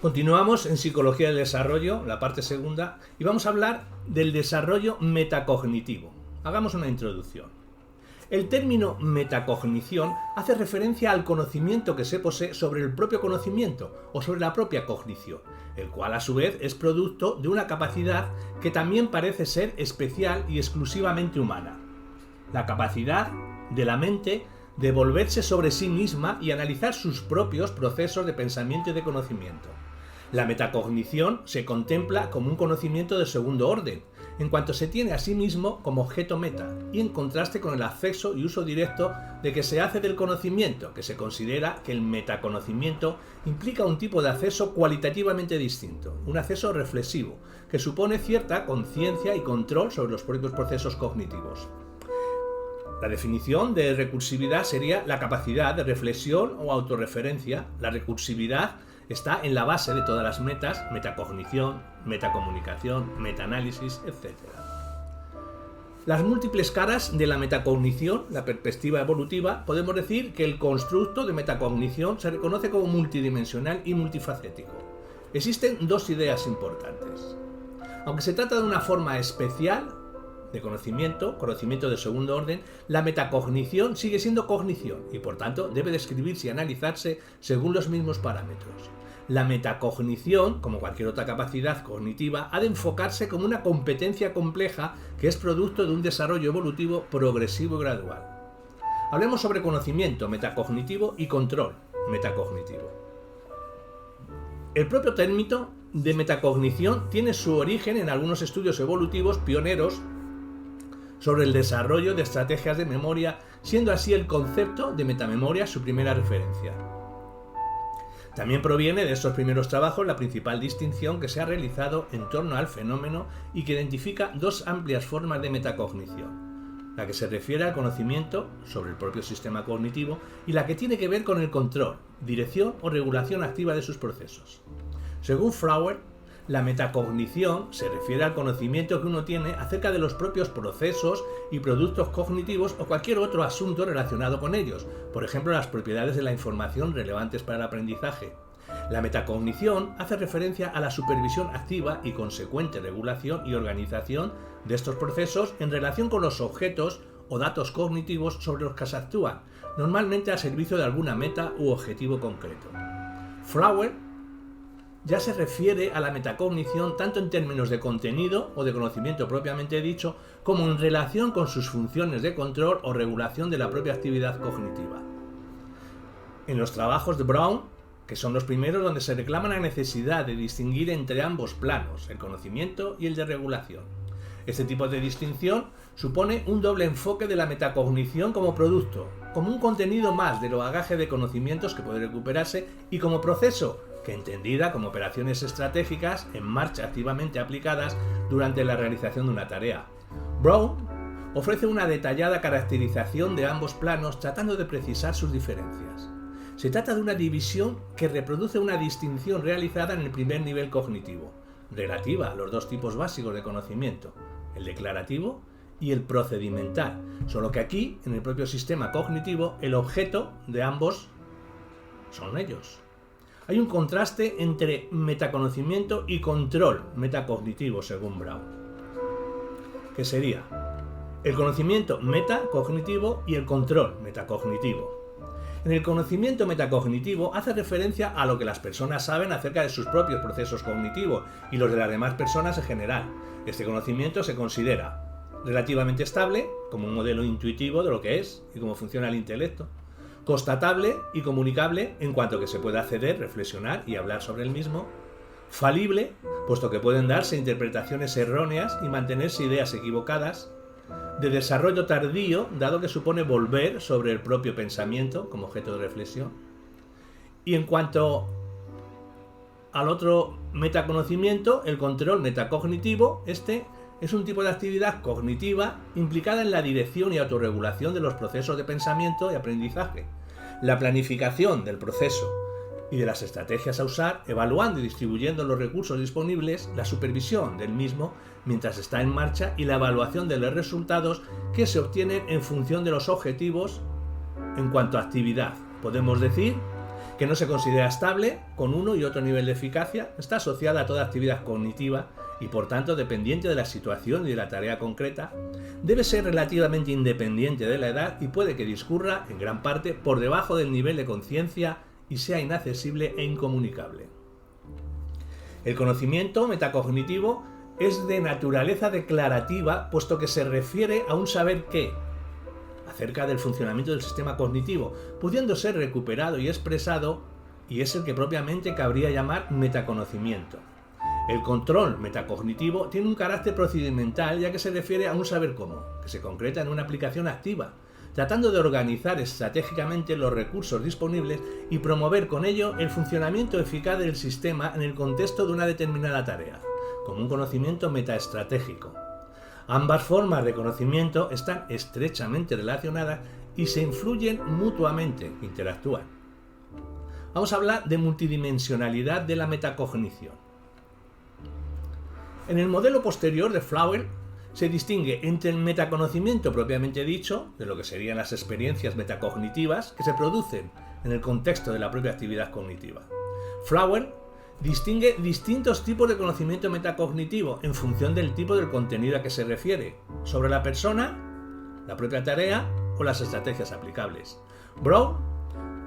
Continuamos en Psicología del Desarrollo, la parte segunda, y vamos a hablar del desarrollo metacognitivo. Hagamos una introducción. El término metacognición hace referencia al conocimiento que se posee sobre el propio conocimiento o sobre la propia cognición, el cual a su vez es producto de una capacidad que también parece ser especial y exclusivamente humana. La capacidad de la mente de volverse sobre sí misma y analizar sus propios procesos de pensamiento y de conocimiento. La metacognición se contempla como un conocimiento de segundo orden, en cuanto se tiene a sí mismo como objeto meta, y en contraste con el acceso y uso directo de que se hace del conocimiento, que se considera que el metaconocimiento implica un tipo de acceso cualitativamente distinto, un acceso reflexivo, que supone cierta conciencia y control sobre los propios procesos cognitivos. La definición de recursividad sería la capacidad de reflexión o autorreferencia. La recursividad está en la base de todas las metas: metacognición, metacomunicación, metaanálisis, etc. Las múltiples caras de la metacognición, la perspectiva evolutiva, podemos decir que el constructo de metacognición se reconoce como multidimensional y multifacético. Existen dos ideas importantes. Aunque se trata de una forma especial de conocimiento de segundo orden, la metacognición sigue siendo cognición y por tanto debe describirse y analizarse según los mismos parámetros. La metacognición, como cualquier otra capacidad cognitiva, ha de enfocarse como una competencia compleja que es producto de un desarrollo evolutivo progresivo y gradual. Hablemos sobre conocimiento metacognitivo y control metacognitivo. El propio término de metacognición tiene su origen en algunos estudios evolutivos pioneros sobre el desarrollo de estrategias de memoria, siendo así el concepto de metamemoria su primera referencia. También proviene de estos primeros trabajos la principal distinción que se ha realizado en torno al fenómeno y que identifica dos amplias formas de metacognición: la que se refiere al conocimiento sobre el propio sistema cognitivo y la que tiene que ver con el control, dirección o regulación activa de sus procesos. Según Flower, la metacognición se refiere al conocimiento que uno tiene acerca de los propios procesos y productos cognitivos o cualquier otro asunto relacionado con ellos, por ejemplo las propiedades de la información relevantes para el aprendizaje. La metacognición hace referencia a la supervisión activa y consecuente regulación y organización de estos procesos en relación con los objetos o datos cognitivos sobre los que se actúan, normalmente al servicio de alguna meta u objetivo concreto. Flower ya se refiere a la metacognición tanto en términos de contenido o de conocimiento propiamente dicho, como en relación con sus funciones de control o regulación de la propia actividad cognitiva. En los trabajos de Brown, que son los primeros donde se reclama la necesidad de distinguir entre ambos planos, el conocimiento y el de regulación. Este tipo de distinción supone un doble enfoque de la metacognición como producto, como un contenido más del bagaje de conocimientos que puede recuperarse y como proceso, que entendida como operaciones estratégicas en marcha activamente aplicadas durante la realización de una tarea. Brown ofrece una detallada caracterización de ambos planos tratando de precisar sus diferencias. Se trata de una división que reproduce una distinción realizada en el primer nivel cognitivo, relativa a los dos tipos básicos de conocimiento, el declarativo y el procedimental, solo que aquí, en el propio sistema cognitivo, el objeto de ambos son ellos. Hay un contraste entre metaconocimiento y control metacognitivo, según Brown, que sería el conocimiento metacognitivo y el control metacognitivo. En el conocimiento metacognitivo hace referencia a lo que las personas saben acerca de sus propios procesos cognitivos y los de las demás personas en general. Este conocimiento se considera relativamente estable, como un modelo intuitivo de lo que es y cómo funciona el intelecto, constatable y comunicable en cuanto que se puede acceder, reflexionar y hablar sobre el mismo, falible, puesto que pueden darse interpretaciones erróneas y mantenerse ideas equivocadas, de desarrollo tardío, dado que supone volver sobre el propio pensamiento como objeto de reflexión. Y en cuanto al otro metaconocimiento, el control metacognitivo, este es un tipo de actividad cognitiva implicada en la dirección y autorregulación de los procesos de pensamiento y aprendizaje, la planificación del proceso y de las estrategias a usar, evaluando y distribuyendo los recursos disponibles, la supervisión del mismo mientras está en marcha y la evaluación de los resultados que se obtienen en función de los objetivos en cuanto a actividad. Podemos decir que no se considera estable con uno y otro nivel de eficacia, está asociada a toda actividad cognitiva y por tanto dependiente de la situación y de la tarea concreta, debe ser relativamente independiente de la edad y puede que discurra en gran parte por debajo del nivel de conciencia y sea inaccesible e incomunicable. El conocimiento metacognitivo es de naturaleza declarativa, puesto que se refiere a un saber qué acerca del funcionamiento del sistema cognitivo, pudiendo ser recuperado y expresado, y es el que propiamente cabría llamar metaconocimiento. El control metacognitivo tiene un carácter procedimental, ya que se refiere a un saber cómo, que se concreta en una aplicación activa, tratando de organizar estratégicamente los recursos disponibles y promover con ello el funcionamiento eficaz del sistema en el contexto de una determinada tarea, como un conocimiento metaestratégico. Ambas formas de conocimiento están estrechamente relacionadas y se influyen mutuamente, interactúan. Vamos a hablar de multidimensionalidad de la metacognición. En el modelo posterior de Flower se distingue entre el metaconocimiento propiamente dicho, de lo que serían las experiencias metacognitivas que se producen en el contexto de la propia actividad cognitiva. Flower distingue distintos tipos de conocimiento metacognitivo en función del tipo del contenido a que se refiere, sobre la persona, la propia tarea o las estrategias aplicables. Brown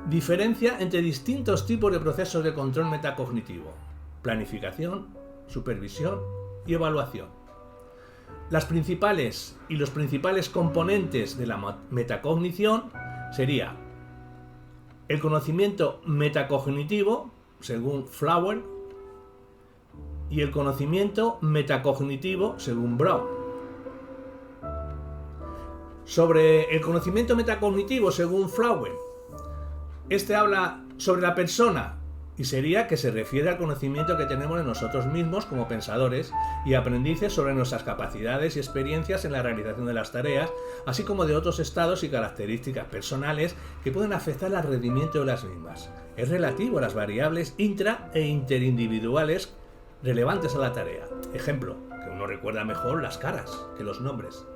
diferencia entre distintos tipos de procesos de control metacognitivo: planificación, supervisión y evaluación. Las principales y los principales componentes de la metacognición sería el conocimiento metacognitivo, según Flower, y el conocimiento metacognitivo, según Brown. Sobre el conocimiento metacognitivo, según Flower, este habla sobre la persona y sería que se refiere al conocimiento que tenemos de nosotros mismos como pensadores y aprendices sobre nuestras capacidades y experiencias en la realización de las tareas, así como de otros estados y características personales que pueden afectar al rendimiento de las mismas. Es relativo a las variables intra e interindividuales relevantes a la tarea. Ejemplo, que uno recuerda mejor las caras que los nombres.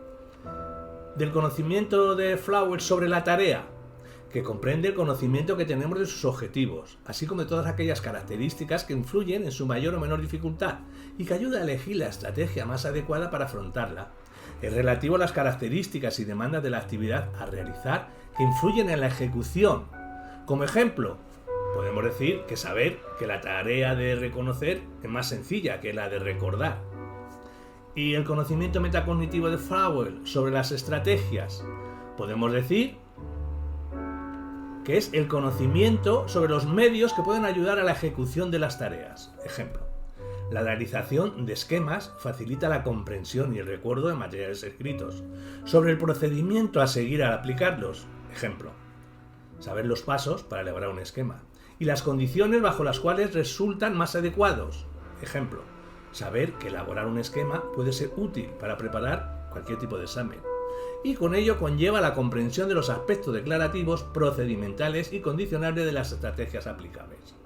Del conocimiento de Flower sobre la tarea, que comprende el conocimiento que tenemos de sus objetivos, así como de todas aquellas características que influyen en su mayor o menor dificultad y que ayuda a elegir la estrategia más adecuada para afrontarla. Es relativo a las características y demandas de la actividad a realizar que influyen en la ejecución. Como ejemplo, podemos decir que saber que la tarea de reconocer es más sencilla que la de recordar. Y el conocimiento metacognitivo de Flower sobre las estrategias, podemos decir que es el conocimiento sobre los medios que pueden ayudar a la ejecución de las tareas. Ejemplo, la realización de esquemas facilita la comprensión y el recuerdo de materiales escritos. Sobre el procedimiento a seguir al aplicarlos. Ejemplo, saber los pasos para elaborar un esquema y las condiciones bajo las cuales resultan más adecuados. Ejemplo, saber que elaborar un esquema puede ser útil para preparar cualquier tipo de examen. Y con ello conlleva la comprensión de los aspectos declarativos, procedimentales y condicionales de las estrategias aplicables.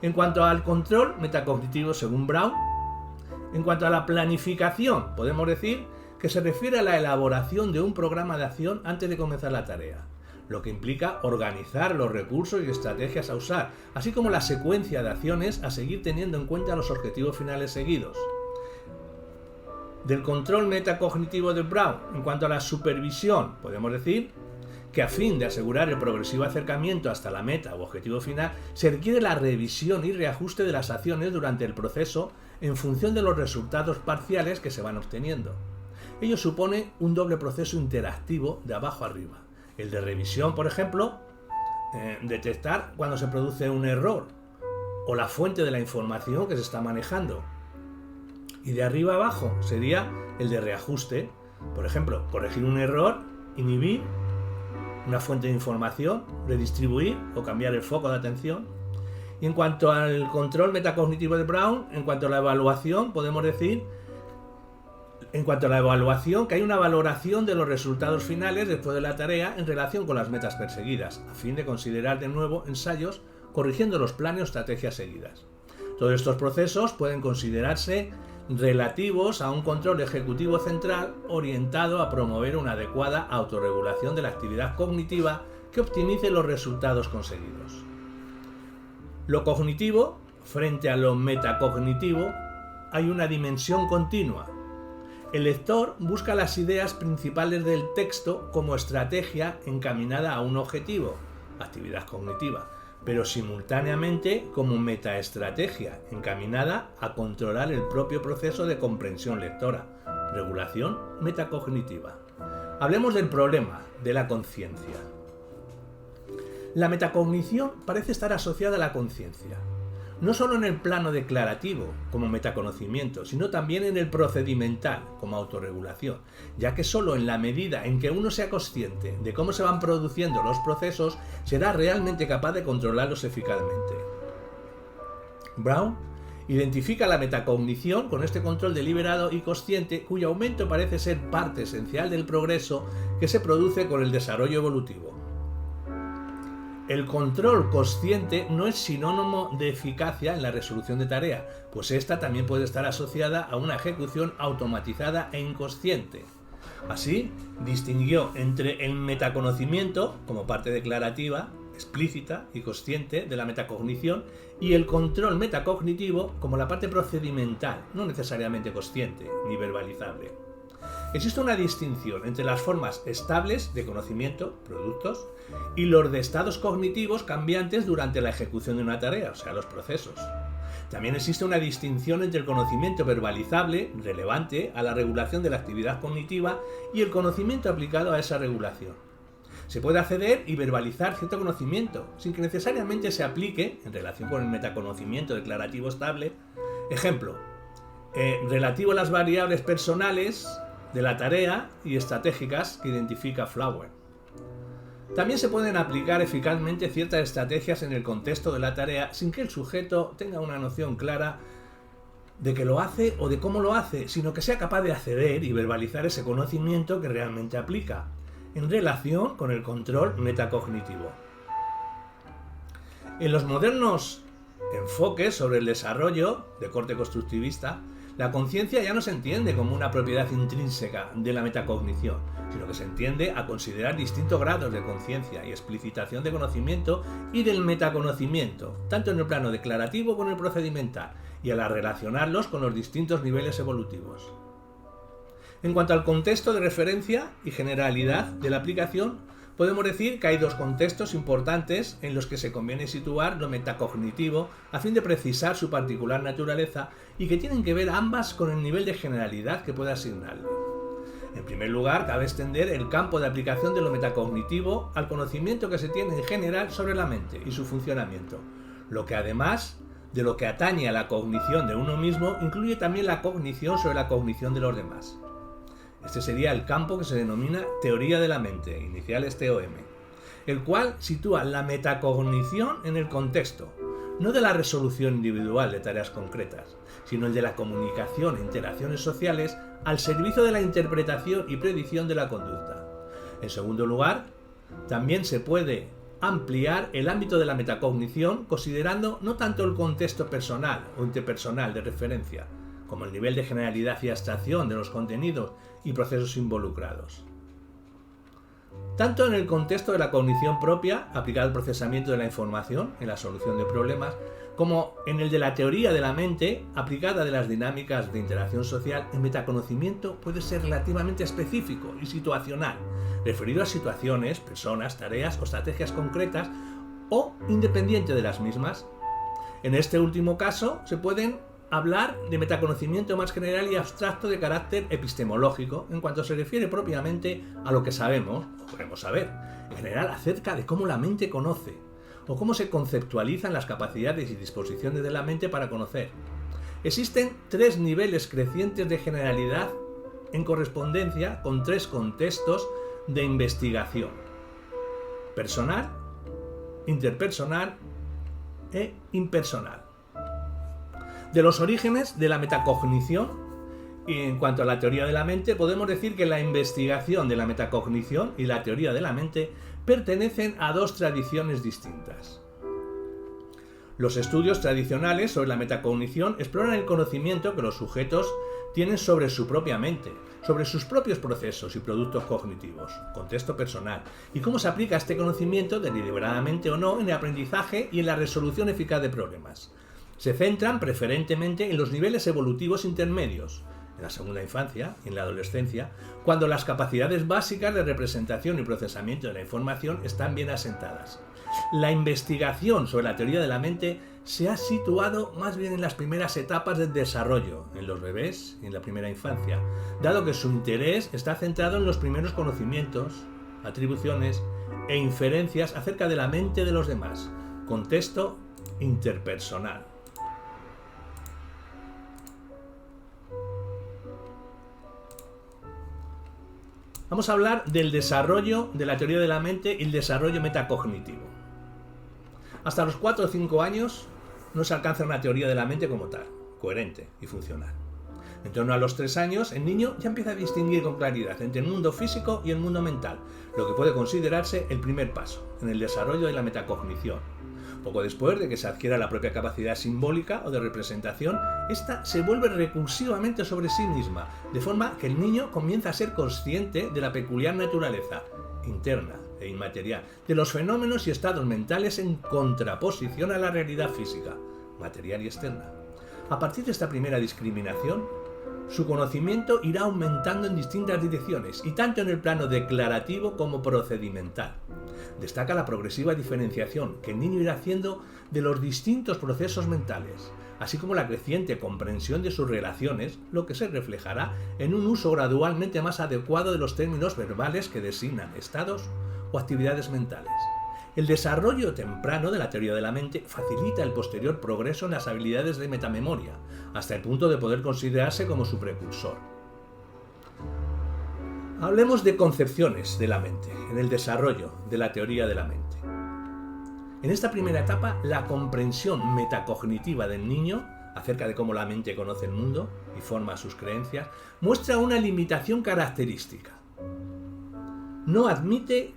En cuanto al control metacognitivo, según Brown, en cuanto a la planificación, podemos decir que se refiere a la elaboración de un programa de acción antes de comenzar la tarea, lo que implica organizar los recursos y estrategias a usar, así como la secuencia de acciones a seguir teniendo en cuenta los objetivos finales seguidos. Del control metacognitivo de Brown, en cuanto a la supervisión, podemos decir que a fin de asegurar el progresivo acercamiento hasta la meta o objetivo final, se requiere la revisión y reajuste de las acciones durante el proceso en función de los resultados parciales que se van obteniendo. Ello supone un doble proceso interactivo de abajo arriba. El de revisión, por ejemplo, detectar cuando se produce un error o la fuente de la información que se está manejando. Y de arriba abajo sería el de reajuste, por ejemplo, corregir un error, inhibir una fuente de información, redistribuir o cambiar el foco de atención. Y en cuanto al control metacognitivo de Brown, en cuanto a la evaluación, podemos decir, en cuanto a la evaluación, que hay una valoración de los resultados finales después de la tarea en relación con las metas perseguidas, a fin de considerar de nuevo ensayos corrigiendo los planes o estrategias seguidas. Todos estos procesos pueden considerarse relativos a un control ejecutivo central orientado a promover una adecuada autorregulación de la actividad cognitiva que optimice los resultados conseguidos. Lo cognitivo, frente a lo metacognitivo, hay una dimensión continua. El lector busca las ideas principales del texto como estrategia encaminada a un objetivo, actividad cognitiva, pero simultáneamente como metaestrategia encaminada a controlar el propio proceso de comprensión lectora, regulación metacognitiva. Hablemos del problema de la conciencia. La metacognición parece estar asociada a la conciencia, no solo en el plano declarativo, como metaconocimiento, sino también en el procedimental, como autorregulación, ya que solo en la medida en que uno sea consciente de cómo se van produciendo los procesos, será realmente capaz de controlarlos eficazmente. Brown identifica la metacognición con este control deliberado y consciente, cuyo aumento parece ser parte esencial del progreso que se produce con el desarrollo evolutivo. El control consciente no es sinónimo de eficacia en la resolución de tarea, pues esta también puede estar asociada a una ejecución automatizada e inconsciente. Así, distinguió entre el metaconocimiento, como parte declarativa, explícita y consciente de la metacognición, y el control metacognitivo como la parte procedimental, no necesariamente consciente ni verbalizable. Existe una distinción entre las formas estables de conocimiento, productos, y los de estados cognitivos cambiantes durante la ejecución de una tarea, o sea, los procesos. También existe una distinción entre el conocimiento verbalizable, relevante a la regulación de la actividad cognitiva, y el conocimiento aplicado a esa regulación. Se puede acceder y verbalizar cierto conocimiento, sin que necesariamente se aplique en relación con el metaconocimiento declarativo estable. Ejemplo, relativo a las variables personales de la tarea y estratégicas que identifica Flower. También se pueden aplicar eficazmente ciertas estrategias en el contexto de la tarea sin que el sujeto tenga una noción clara de que lo hace o de cómo lo hace, sino que sea capaz de acceder y verbalizar ese conocimiento que realmente aplica, en relación con el control metacognitivo. En los modernos enfoques sobre el desarrollo de corte constructivista, la conciencia ya no se entiende como una propiedad intrínseca de la metacognición, sino que se entiende a considerar distintos grados de conciencia y explicitación de conocimiento y del metaconocimiento, tanto en el plano declarativo como en el procedimental, y a la relacionarlos con los distintos niveles evolutivos. En cuanto al contexto de referencia y generalidad de la aplicación, podemos decir que hay dos contextos importantes en los que se conviene situar lo metacognitivo a fin de precisar su particular naturaleza y que tienen que ver ambas con el nivel de generalidad que puede asignarle. En primer lugar, cabe extender el campo de aplicación de lo metacognitivo al conocimiento que se tiene en general sobre la mente y su funcionamiento, lo que además de lo que atañe a la cognición de uno mismo, incluye también la cognición sobre la cognición de los demás. Este sería el campo que se denomina teoría de la mente, iniciales TOM, el cual sitúa la metacognición en el contexto, no de la resolución individual de tareas concretas, sino el de la comunicación e interacciones sociales al servicio de la interpretación y predicción de la conducta. En segundo lugar, también se puede ampliar el ámbito de la metacognición considerando no tanto el contexto personal o interpersonal de referencia, como el nivel de generalidad y abstracción de los contenidos y procesos involucrados. Tanto en el contexto de la cognición propia, aplicada al procesamiento de la información en la solución de problemas, como en el de la teoría de la mente, aplicada de las dinámicas de interacción social, el metaconocimiento puede ser relativamente específico y situacional, referido a situaciones, personas, tareas o estrategias concretas o independiente de las mismas. En este último caso, se pueden hablar de metaconocimiento más general y abstracto de carácter epistemológico en cuanto se refiere propiamente a lo que sabemos o queremos saber, en general acerca de cómo la mente conoce o cómo se conceptualizan las capacidades y disposiciones de la mente para conocer. Existen tres niveles crecientes de generalidad en correspondencia con tres contextos de investigación: personal, interpersonal e impersonal. De los orígenes de la metacognición, y en cuanto a la teoría de la mente, podemos decir que la investigación de la metacognición y la teoría de la mente pertenecen a dos tradiciones distintas. Los estudios tradicionales sobre la metacognición exploran el conocimiento que los sujetos tienen sobre su propia mente, sobre sus propios procesos y productos cognitivos, contexto personal, y cómo se aplica este conocimiento, deliberadamente o no, en el aprendizaje y en la resolución eficaz de problemas. Se centran preferentemente en los niveles evolutivos intermedios, en la segunda infancia y en la adolescencia, cuando las capacidades básicas de representación y procesamiento de la información están bien asentadas. La investigación sobre la teoría de la mente se ha situado más bien en las primeras etapas del desarrollo, en los bebés y en la primera infancia, dado que su interés está centrado en los primeros conocimientos, atribuciones e inferencias acerca de la mente de los demás, contexto interpersonal. Vamos a hablar del desarrollo de la teoría de la mente y el desarrollo metacognitivo. Hasta los 4 o 5 años no se alcanza una teoría de la mente como tal, coherente y funcional. En torno a los 3 años, el niño ya empieza a distinguir con claridad entre el mundo físico y el mundo mental, lo que puede considerarse el primer paso en el desarrollo de la metacognición. Poco después de que se adquiera la propia capacidad simbólica o de representación, esta se vuelve recursivamente sobre sí misma, de forma que el niño comienza a ser consciente de la peculiar naturaleza interna e inmaterial de los fenómenos y estados mentales en contraposición a la realidad física, material y externa. A partir de esta primera discriminación, su conocimiento irá aumentando en distintas direcciones, y tanto en el plano declarativo como procedimental. Destaca la progresiva diferenciación que el niño irá haciendo de los distintos procesos mentales, así como la creciente comprensión de sus relaciones, lo que se reflejará en un uso gradualmente más adecuado de los términos verbales que designan estados o actividades mentales. El desarrollo temprano de la teoría de la mente facilita el posterior progreso en las habilidades de metamemoria, hasta el punto de poder considerarse como su precursor. Hablemos de concepciones de la mente, en el desarrollo de la teoría de la mente. En esta primera etapa, la comprensión metacognitiva del niño, acerca de cómo la mente conoce el mundo y forma sus creencias, muestra una limitación característica. No admite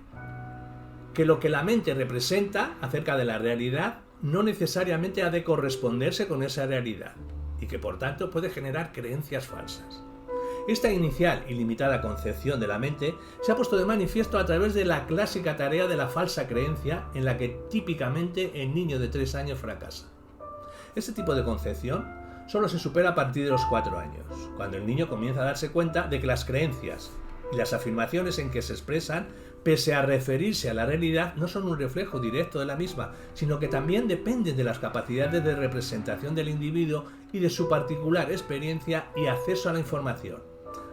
que lo que la mente representa acerca de la realidad no necesariamente ha de corresponderse con esa realidad, y que por tanto puede generar creencias falsas. Esta inicial y limitada concepción de la mente se ha puesto de manifiesto a través de la clásica tarea de la falsa creencia, en la que típicamente el niño de 3 años fracasa. Este tipo de concepción solo se supera a partir de los 4 años, cuando el niño comienza a darse cuenta de que las creencias y las afirmaciones en que se expresan, pese a referirse a la realidad, no son un reflejo directo de la misma, sino que también dependen de las capacidades de representación del individuo y de su particular experiencia y acceso a la información.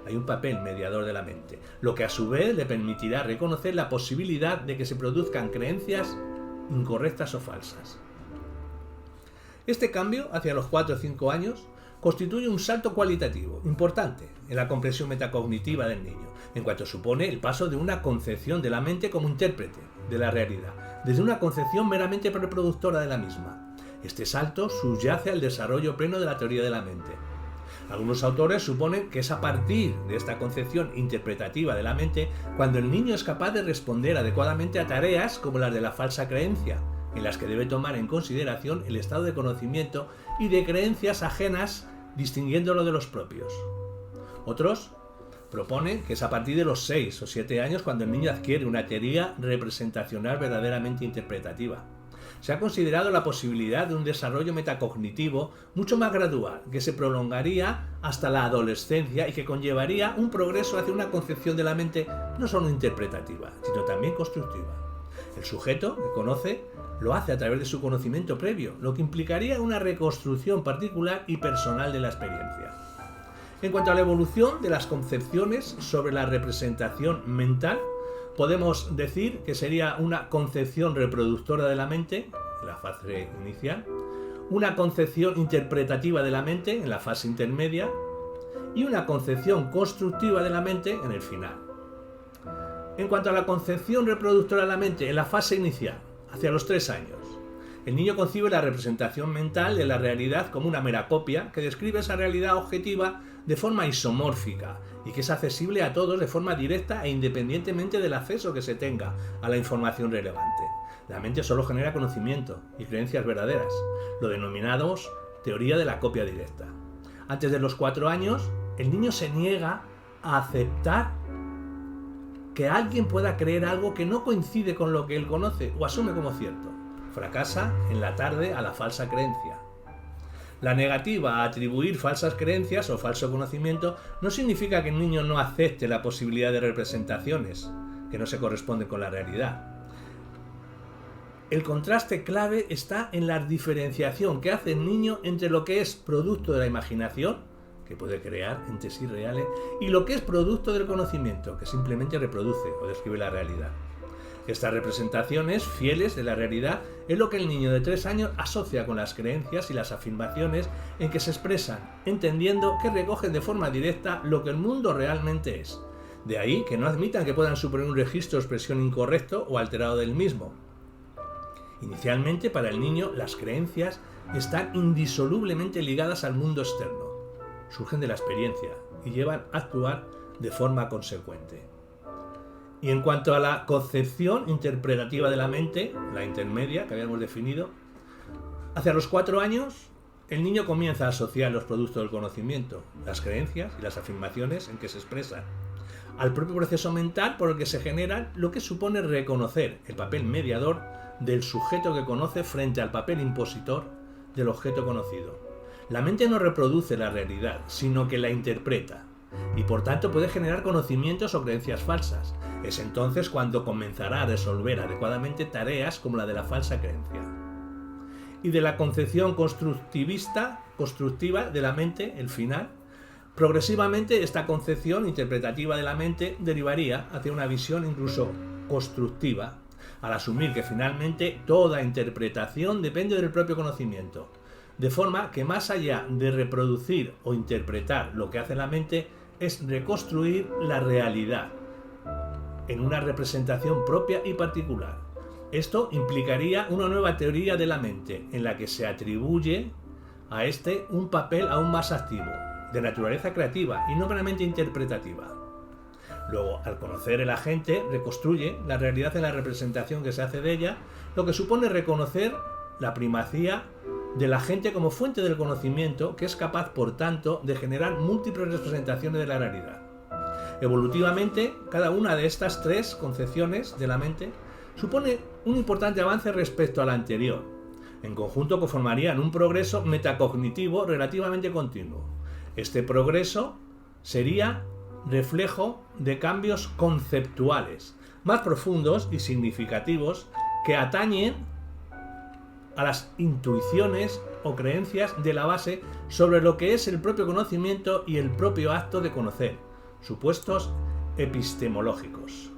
Hay un papel mediador de la mente, lo que a su vez le permitirá reconocer la posibilidad de que se produzcan creencias incorrectas o falsas. Este cambio, hacia los 4 o 5 años, constituye un salto cualitativo importante en la comprensión metacognitiva del niño, en cuanto supone el paso de una concepción de la mente como intérprete de la realidad, desde una concepción meramente reproductora de la misma. Este salto subyace al desarrollo pleno de la teoría de la mente. Algunos autores suponen que es a partir de esta concepción interpretativa de la mente cuando el niño es capaz de responder adecuadamente a tareas como las de la falsa creencia, en las que debe tomar en consideración el estado de conocimiento y de creencias ajenas, distinguiéndolo de los propios. Otros proponen que es a partir de los 6 o 7 años cuando el niño adquiere una teoría representacional verdaderamente interpretativa. Se ha considerado la posibilidad de un desarrollo metacognitivo mucho más gradual, que se prolongaría hasta la adolescencia y que conllevaría un progreso hacia una concepción de la mente no solo interpretativa, sino también constructiva. El sujeto que conoce lo hace a través de su conocimiento previo, lo que implicaría una reconstrucción particular y personal de la experiencia. En cuanto a la evolución de las concepciones sobre la representación mental, podemos decir que sería una concepción reproductora de la mente, en la fase inicial, una concepción interpretativa de la mente, en la fase intermedia, y una concepción constructiva de la mente, en el final. En cuanto a la concepción reproductora de la mente, en la fase inicial, hacia los 3 años, el niño concibe la representación mental de la realidad como una mera copia que describe esa realidad objetiva de forma isomórfica y que es accesible a todos de forma directa e independientemente del acceso que se tenga a la información relevante. La mente solo genera conocimiento y creencias verdaderas, lo denominamos teoría de la copia directa. Antes de los 4 años, el niño se niega a aceptar que alguien pueda creer algo que no coincide con lo que él conoce o asume como cierto. Fracasa en la tarde a la falsa creencia. La negativa a atribuir falsas creencias o falso conocimiento no significa que el niño no acepte la posibilidad de representaciones que no se corresponden con la realidad. El contraste clave está en la diferenciación que hace el niño entre lo que es producto de la imaginación, que puede crear entes irreales, y lo que es producto del conocimiento, que simplemente reproduce o describe la realidad. Estas representaciones fieles de la realidad es lo que el niño de 3 años asocia con las creencias y las afirmaciones en que se expresan, entendiendo que recogen de forma directa lo que el mundo realmente es. De ahí que no admitan que puedan suponer un registro o expresión incorrecto o alterado del mismo. Inicialmente, para el niño, las creencias están indisolublemente ligadas al mundo externo. Surgen de la experiencia y llevan a actuar de forma consecuente. Y en cuanto a la concepción interpretativa de la mente, la intermedia que habíamos definido, hacia los 4 años el niño comienza a asociar los productos del conocimiento, las creencias y las afirmaciones en que se expresan, al propio proceso mental por el que se genera lo que supone reconocer el papel mediador del sujeto que conoce frente al papel impositor del objeto conocido. La mente no reproduce la realidad, sino que la interpreta, y por tanto puede generar conocimientos o creencias falsas. Es entonces cuando comenzará a resolver adecuadamente tareas como la de la falsa creencia. Y de la concepción constructiva de la mente, el final, progresivamente esta concepción interpretativa de la mente derivaría hacia una visión incluso constructiva, al asumir que finalmente toda interpretación depende del propio conocimiento, de forma que más allá de reproducir o interpretar lo que hace la mente, es reconstruir la realidad en una representación propia y particular. Esto implicaría una nueva teoría de la mente, en la que se atribuye a este un papel aún más activo, de naturaleza creativa y no meramente interpretativa. Luego, al conocer el agente, reconstruye la realidad en la representación que se hace de ella, lo que supone reconocer la primacía del agente como fuente del conocimiento, que es capaz, por tanto, de generar múltiples representaciones de la realidad. Evolutivamente, cada una de estas 3 concepciones de la mente supone un importante avance respecto a la anterior. En conjunto conformarían un progreso metacognitivo relativamente continuo. Este progreso sería reflejo de cambios conceptuales más profundos y significativos que atañen a las intuiciones o creencias de la base sobre lo que es el propio conocimiento y el propio acto de conocer, supuestos epistemológicos.